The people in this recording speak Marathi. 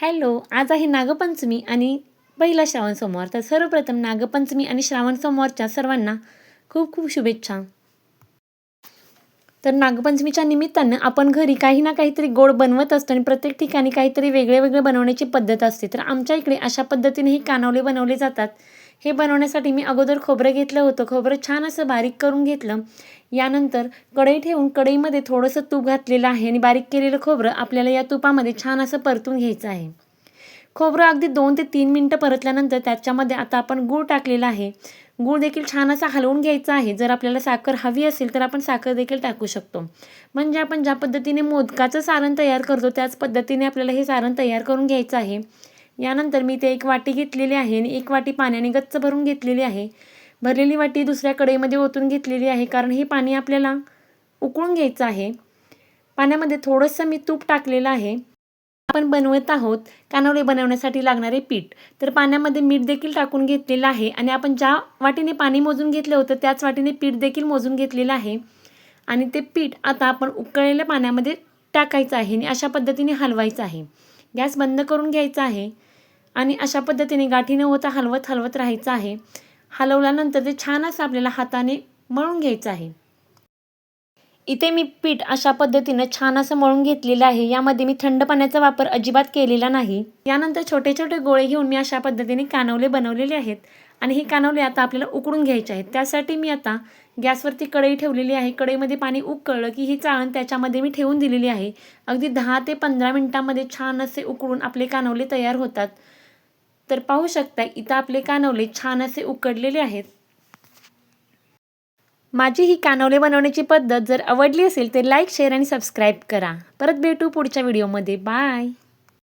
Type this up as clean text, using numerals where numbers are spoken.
हॅलो, आज आहे नागपंचमी आणि पहिला श्रावण सोमवार. तर सर्वप्रथम नागपंचमी आणि श्रावण सोमवारच्या सर्वांना खूप खूप शुभेच्छा. तर नागपंचमीच्या निमित्तानं आपण घरी काही ना काहीतरी गोड बनवत असतो आणि प्रत्येक ठिकाणी काहीतरी वेगळे वेगळे बनवण्याची पद्धत असते. तर आमच्या इकडे अशा पद्धतीने ही कानवले बनवले जातात. हे बनवण्यासाठी मी अगोदर खोबरं घेतलं होतं. खोबरं छान असं बारीक करून घेतलं. यानंतर कढई ठेवून कढईमध्ये थोडंसं तूप घातलेलं आहे आणि बारीक केलेलं खोबरं आपल्याला या तुपामध्ये छान असं परतून घ्यायचं आहे. खोबरं अगदी 2 ते 3 मिनिटं परतल्यानंतर त्याच्यामध्ये आता आपण गूळ टाकलेला आहे. गूळ देखील छान असा हलवून घ्यायचा आहे. जर आपल्याला साखर हवी असेल तर आपण साखर देखील टाकू शकतो. म्हणजे आपण ज्या पद्धतीने मोदकाचं सारण तयार करतो त्याच पद्धतीने आपल्याला हे सारण तयार करून घ्यायचं आहे. यानंतर मी ते 1 वाटी घेतलेली आहे आणि 1 वाटी पाण्याने गच्च भरून घेतलेली आहे. भरलेली वाटी दुसऱ्या कढईमध्ये ओतून घेतलेली आहे, कारण हे पाणी आपल्याला उकळून घ्यायचं आहे. पाण्यामध्ये थोडंसं मी तूप टाकलेलं आहे. आपण बनवत आहोत कानवले बनवण्यासाठी लागणारे पीठ. तर पाण्यामध्ये मीठ देखील टाकून घेतलेलं आहे आणि आपण ज्या वाटीने पाणी मोजून घेतलं होतं त्याच वाटीने पीठ देखील मोजून घेतलेलं आहे. आणि ते पीठ आता आपण उकळलेल्या पाण्यामध्ये टाकायचं आहे आणि अशा पद्धतीने हलवायचं आहे. गॅस बंद करून घ्यायचा आहे आणि अशा पद्धतीने गाठी न होता हलवत हलवत राहायचं आहे. हलवल्यानंतर ते छान असं आपल्याला हाताने मळून घ्यायचं आहे. इथे मी पीठ अशा पद्धतीनं छान असं मळून घेतलेलं आहे. यामध्ये मी थंड पाण्याचा वापर अजिबात केलेला नाही. यानंतर छोटे छोटे गोळे घेऊन मी अशा पद्धतीने कानवले बनवलेले आहेत आणि हे कानवले आता आपल्याला उकडून घ्यायचे आहेत. त्यासाठी मी आता गॅसवरती कढई ठेवलेली आहे. कढईमध्ये पाणी उकळलं की ही चाळण त्याच्यामध्ये मी ठेवून दिलेली आहे. अगदी 10 ते 15 मिनिटांमध्ये छान असे उकळून आपले कानवले तयार होतात. तर पाहू शकता इथं आपले कानवले छान असे उकडलेले आहेत. माझी ही कानवले बनवण्याची पद्धत जर आवडली असेल तर लाईक, शेअर आणि सबस्क्राईब करा. परत भेटू पुढच्या व्हिडिओमध्ये. बाय.